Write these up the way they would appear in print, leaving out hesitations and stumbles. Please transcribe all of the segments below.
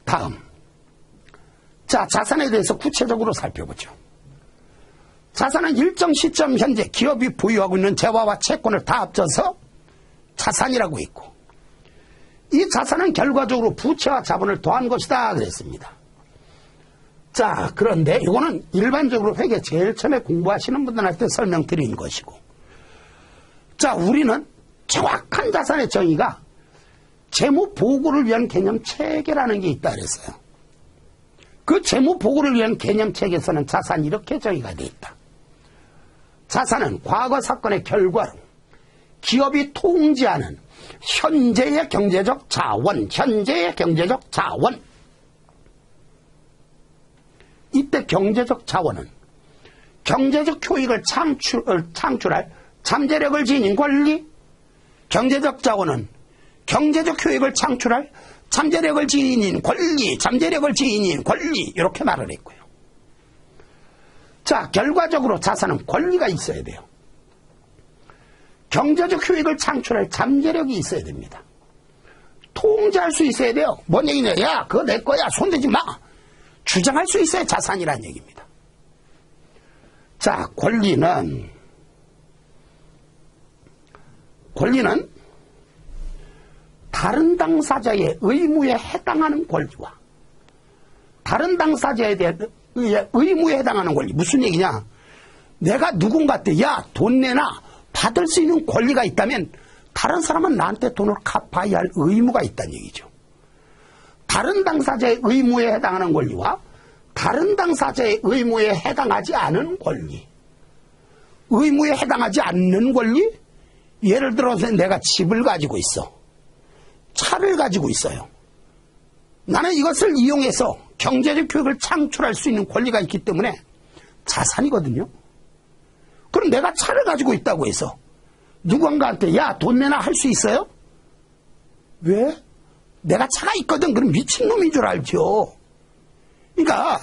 다음, 자, 자산에 대해서 구체적으로 살펴보죠. 자산은 일정 시점 현재 기업이 보유하고 있는 재화와 채권을 다 합쳐서 자산이라고 있고, 이 자산은 결과적으로 부채와 자본을 더한 것이다 그랬습니다. 자, 그런데 이거는 일반적으로 회계 제일 처음에 공부하시는 분들한테 설명드린 것이고, 자, 우리는 정확한 자산의 정의가 재무 보고를 위한 개념 체계라는 게 있다 그랬어요. 그 재무 보고를 위한 개념 체계에서는 자산이 이렇게 정의가 되어 있다. 자산은 과거 사건의 결과로 기업이 통지하는 현재의 경제적 자원, 현재의 경제적 자원. 이때 경제적 자원은 경제적 효익을 창출할 잠재력을 지닌 권리, 경제적 자원은 경제적 효익을 창출할 잠재력을 지닌 권리, 잠재력을 지닌 권리, 이렇게 말을 했고요. 자, 결과적으로 자산은 권리가 있어야 돼요. 경제적 효익을 창출할 잠재력이 있어야 됩니다. 통제할 수 있어야 돼요. 뭔 얘기냐? 야, 그거 내 거야. 손대지 마. 주장할 수 있어야 자산이란 얘기입니다. 자, 권리는 다른 당사자의 의무에 해당하는 권리와 다른 당사자에 대한 의무에 해당하는 권리. 무슨 얘기냐? 내가 누군가한테 야, 돈 내놔 받을 수 있는 권리가 있다면 다른 사람은 나한테 돈을 갚아야 할 의무가 있다는 얘기죠. 다른 당사자의 의무에 해당하는 권리와 다른 당사자의 의무에 해당하지 않은 권리. 의무에 해당하지 않는 권리? 예를 들어서 내가 집을 가지고 있어. 차를 가지고 있어요. 나는 이것을 이용해서 경제적 효익을 창출할 수 있는 권리가 있기 때문에 자산이거든요. 그럼 내가 차를 가지고 있다고 해서 누군가한테 야, 돈 내놔 할 수 있어요? 왜? 내가 차가 있거든. 그럼 미친놈인 줄 알죠. 그러니까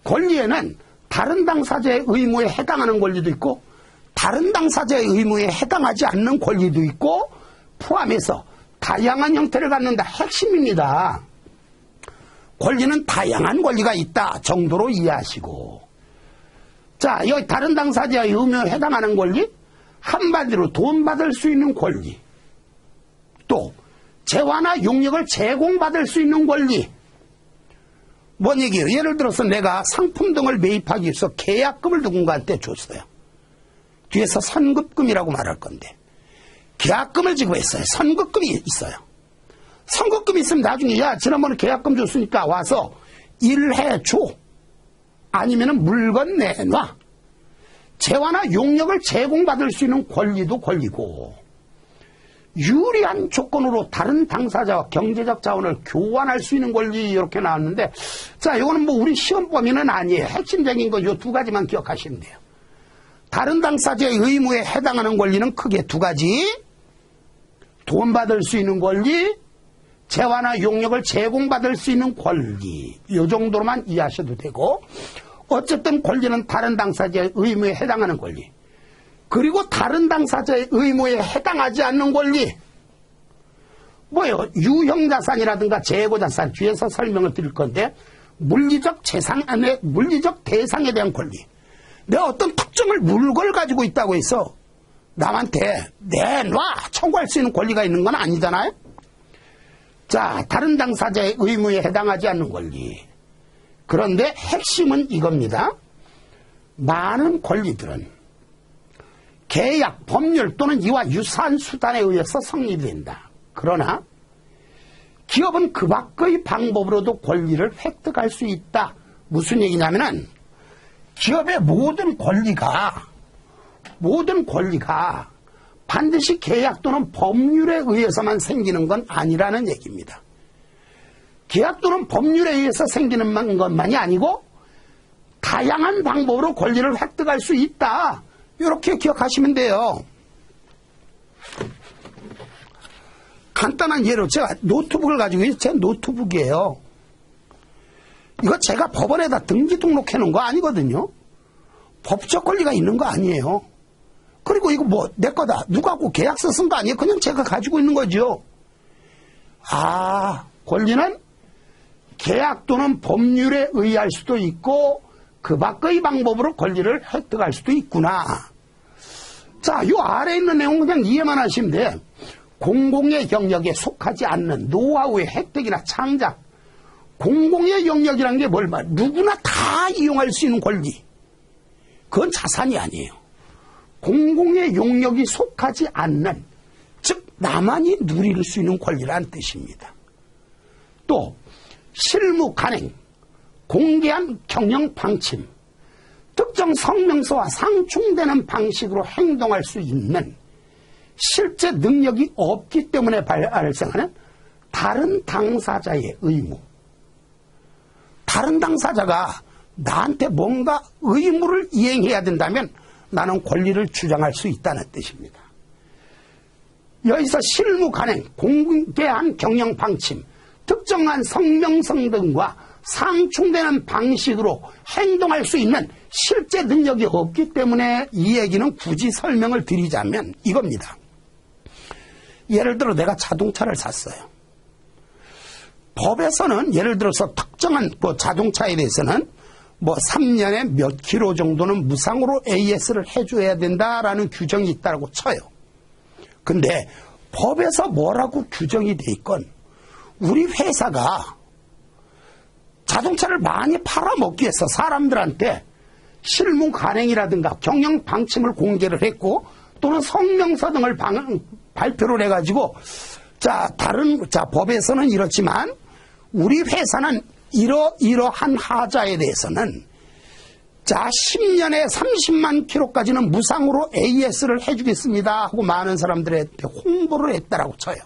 권리에는 다른 당사자의 의무에 해당하는 권리도 있고 다른 당사자의 의무에 해당하지 않는 권리도 있고 포함해서 다양한 형태를 갖는다. 핵심입니다. 권리는 다양한 권리가 있다 정도로 이해하시고, 자, 여기 다른 당사자의 의무에 해당하는 권리, 한마디로 돈 받을 수 있는 권리, 또 재화나 용역을 제공받을 수 있는 권리. 뭔 얘기예요? 예를 들어서 내가 상품 등을 매입하기 위해서 계약금을 누군가한테 줬어요. 뒤에서 선급금이라고 말할 건데, 계약금을 지급했어요. 선급금이 있어요. 선급금이 있으면 나중에 야, 지난번에 계약금 줬으니까 와서 일해줘. 아니면은 물건 내놔. 재화나 용역을 제공받을 수 있는 권리도 권리고, 유리한 조건으로 다른 당사자와 경제적 자원을 교환할 수 있는 권리, 이렇게 나왔는데, 자, 이거는 뭐 우리 시험 범위는 아니에요. 핵심적인 거 요 두 가지만 기억하시면 돼요. 다른 당사자의 의무에 해당하는 권리는 크게 두 가지. 돈 받을 수 있는 권리, 재화나 용역을 제공받을 수 있는 권리. 이 정도로만 이해하셔도 되고, 어쨌든 권리는 다른 당사자의 의무에 해당하는 권리, 그리고 다른 당사자의 의무에 해당하지 않는 권리. 뭐예요? 유형자산이라든가 재고자산, 뒤에서 설명을 드릴 건데, 물리적 대상에 대한 권리. 내가 어떤 특정을 물건을 가지고 있다고 해서 남한테 내놔 청구할 수 있는 권리가 있는 건 아니잖아요. 자, 다른 당사자의 의무에 해당하지 않는 권리. 그런데 핵심은 이겁니다. 많은 권리들은 계약, 법률 또는 이와 유사한 수단에 의해서 성립된다. 그러나 기업은 그 밖의 방법으로도 권리를 획득할 수 있다. 무슨 얘기냐면은 기업의 모든 권리가 반드시 계약 또는 법률에 의해서만 생기는 건 아니라는 얘기입니다. 계약 또는 법률에 의해서 생기는 것만이 아니고 다양한 방법으로 권리를 획득할 수 있다. 이렇게 기억하시면 돼요. 간단한 예로 제가 노트북을 가지고 있어요. 제 노트북이에요. 이거 제가 법원에다 등기 등록해 놓은 거 아니거든요. 법적 권리가 있는 거 아니에요. 그리고 이거 뭐 내 거다. 누가하고 계약서 쓴 거 아니에요. 그냥 제가 가지고 있는 거죠. 아, 권리는 계약 또는 법률에 의할 수도 있고 그 밖의 방법으로 권리를 획득할 수도 있구나. 자, 요 아래에 있는 내용 그냥 이해만 하시면 돼. 공공의 영역에 속하지 않는 노하우의 획득이나 창작. 공공의 영역이라는 게 뭘 말? 누구나 다 이용할 수 있는 권리. 그건 자산이 아니에요. 공공의 영역이 속하지 않는, 즉 나만이 누릴 수 있는 권리라는 뜻입니다. 또 실무 간행, 공개한 경영 방침, 특정 성명서와 상충되는 방식으로 행동할 수 있는 실제 능력이 없기 때문에 발생하는 다른 당사자의 의무. 다른 당사자가 나한테 뭔가 의무를 이행해야 된다면 나는 권리를 주장할 수 있다는 뜻입니다. 여기서 실무 간행, 공개한 경영 방침, 특정한 성명성 등과 상충되는 방식으로 행동할 수 있는 실제 능력이 없기 때문에 이 얘기는 굳이 설명을 드리자면 이겁니다. 예를 들어 내가 자동차를 샀어요. 법에서는 예를 들어서 특정한 자동차에 대해서는 뭐 3년에 몇 킬로 정도는 무상으로 AS를 해줘야 된다라는 규정이 있다고 쳐요. 근데 법에서 뭐라고 규정이 돼 있건 우리 회사가 자동차를 많이 팔아먹기 위해서 사람들한테 실무 간행이라든가 경영 방침을 공개를 했고 또는 성명서 등을 발표를 해가지고 법에서는 이렇지만 우리 회사는 이러한 하자에 대해서는 10년에 30만 킬로까지는 무상으로 AS를 해주겠습니다 하고 많은 사람들한테 홍보를 했다라고 쳐요.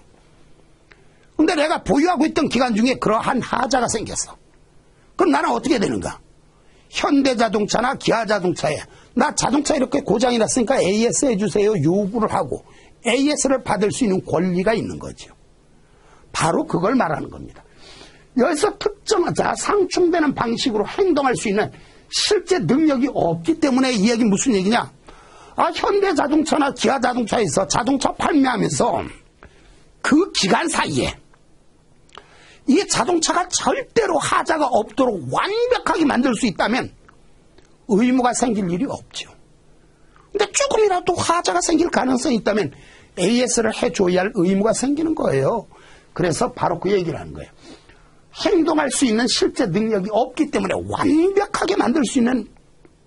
근데 내가 보유하고 있던 기간 중에 그러한 하자가 생겼어. 그럼 나는 어떻게 되는가? 현대자동차나 기아자동차에 나 자동차 이렇게 고장이 났으니까 AS 해주세요 요구를 하고 AS를 받을 수 있는 권리가 있는 거죠. 바로 그걸 말하는 겁니다. 여기서 특정하자 상충되는 방식으로 행동할 수 있는 실제 능력이 없기 때문에 이 얘기 무슨 얘기냐? 현대자동차나 기아자동차에서 자동차 판매하면서 그 기간 사이에 이 자동차가 절대로 하자가 없도록 완벽하게 만들 수 있다면 의무가 생길 일이 없죠. 근데 조금이라도 하자가 생길 가능성이 있다면 AS를 해줘야 할 의무가 생기는 거예요. 그래서 바로 그 얘기를 하는 거예요. 행동할 수 있는 실제 능력이 없기 때문에 완벽하게 만들 수 있는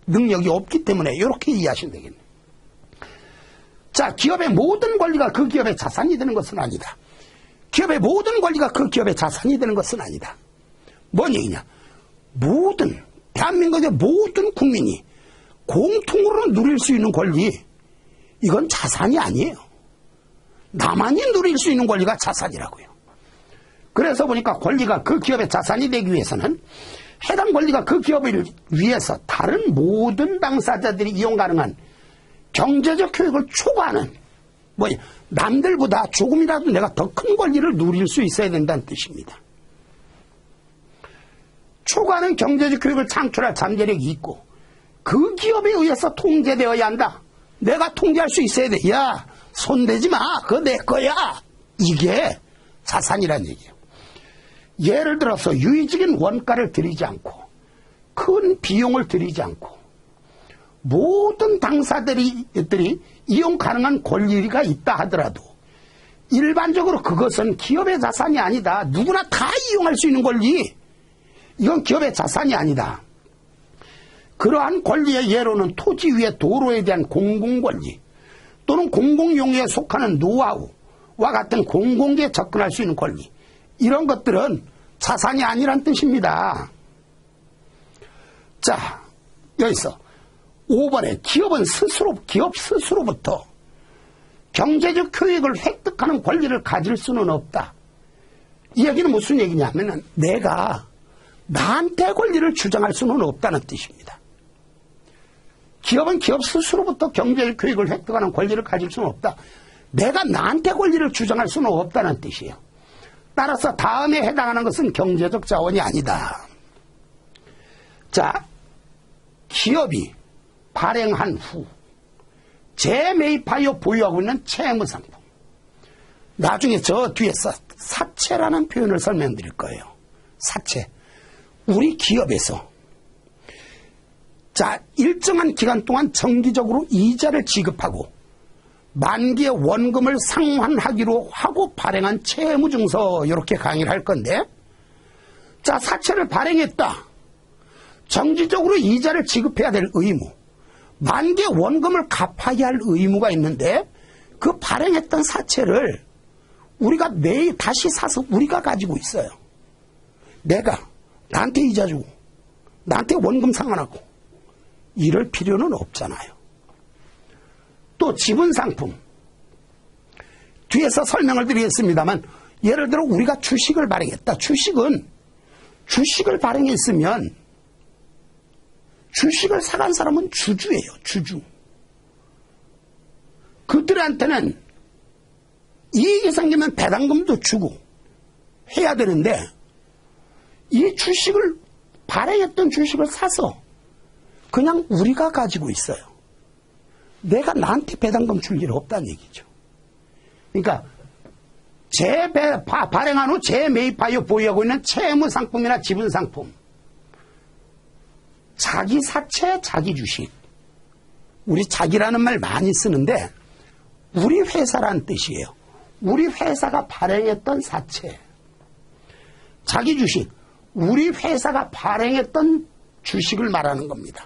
능력이 없기 때문에 이렇게 이해하시면 되겠네요. 자, 기업의 모든 권리가 그 기업의 자산이 되는 것은 아니다. 기업의 모든 권리가 그 기업의 자산이 되는 것은 아니다. 뭔 얘기냐? 대한민국의 모든 국민이 공통으로 누릴 수 있는 권리, 이건 자산이 아니에요. 나만이 누릴 수 있는 권리가 자산이라고요. 그래서 보니까 권리가 그 기업의 자산이 되기 위해서는 해당 권리가 그 기업을 위해서 다른 모든 당사자들이 이용 가능한 경제적 효익을 초과하는 남들보다 조금이라도 내가 더 큰 권리를 누릴 수 있어야 된다는 뜻입니다. 초과하는 경제적 효익을 창출할 잠재력이 있고 그 기업에 의해서 통제되어야 한다. 내가 통제할 수 있어야 돼. 야, 손대지 마. 그거 내 거야. 이게 자산이란 얘기예요. 예를 들어서 유의적인 원가를 들이지 않고 큰 비용을 들이지 않고 모든 당사들이 이용 가능한 권리가 있다 하더라도 일반적으로 그것은 기업의 자산이 아니다. 누구나 다 이용할 수 있는 권리. 이건 기업의 자산이 아니다. 그러한 권리의 예로는 토지 위의 도로에 대한 공공권리 또는 공공용에 속하는 노하우와 같은 공공기에 접근할 수 있는 권리, 이런 것들은 자산이 아니란 뜻입니다. 자, 여기서 5번에 기업 스스로부터 경제적 효익을 획득하는 권리를 가질 수는 없다. 이 얘기는 무슨 얘기냐면 내가 나한테 권리를 주장할 수는 없다는 뜻입니다. 기업은 기업 스스로부터 경제적 효익을 획득하는 권리를 가질 수는 없다. 내가 나한테 권리를 주장할 수는 없다는 뜻이에요. 따라서 다음에 해당하는 것은 경제적 자원이 아니다. 자, 기업이 발행한 후 재매입하여 보유하고 있는 채무상품. 나중에 저 뒤에서 사채라는 표현을 설명드릴 거예요. 사채. 우리 기업에서 자, 일정한 기간 동안 정기적으로 이자를 지급하고 만기의 원금을 상환하기로 하고 발행한 채무증서, 이렇게 강의를 할 건데, 자, 사채를 발행했다. 정기적으로 이자를 지급해야 될 의무, 만기의 원금을 갚아야 할 의무가 있는데, 그 발행했던 사채를 우리가 매일 다시 사서 우리가 가지고 있어요. 내가 나한테 이자 주고 나한테 원금 상환하고 이럴 필요는 없잖아요. 또 지분상품, 뒤에서 설명을 드리겠습니다만, 예를 들어 우리가 주식을 발행했다. 주식을 발행했으면 주식을 사간 사람은 주주예요. 주주. 그들한테는 이익이 생기면 배당금도 주고 해야 되는데, 이 주식을 발행했던 주식을 사서 그냥 우리가 가지고 있어요. 내가 나한테 배당금 줄 일 없다는 얘기죠. 그러니까 발행한 후 재매입하여 보유하고 있는 채무상품이나 지분상품, 자기 사채, 자기 주식. 우리 자기라는 말 많이 쓰는데 우리 회사란 뜻이에요. 우리 회사가 발행했던 사채, 자기 주식, 우리 회사가 발행했던 주식을 말하는 겁니다.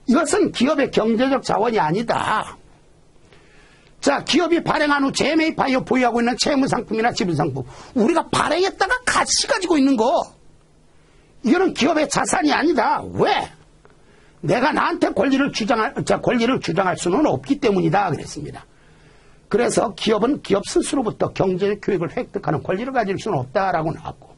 이것은 기업의 경제적 자원이 아니다. 자, 기업이 발행한 후 재매입하여 보유하고 있는 채무상품이나 지분상품, 우리가 발행했다가 같이 가지고 있는 거, 이거는 기업의 자산이 아니다. 왜? 내가 나한테 권리를 주장할 수는 없기 때문이다 그랬습니다. 그래서 기업은 기업 스스로부터 경제적 교육을 획득하는 권리를 가질 수는 없다라고 나왔고,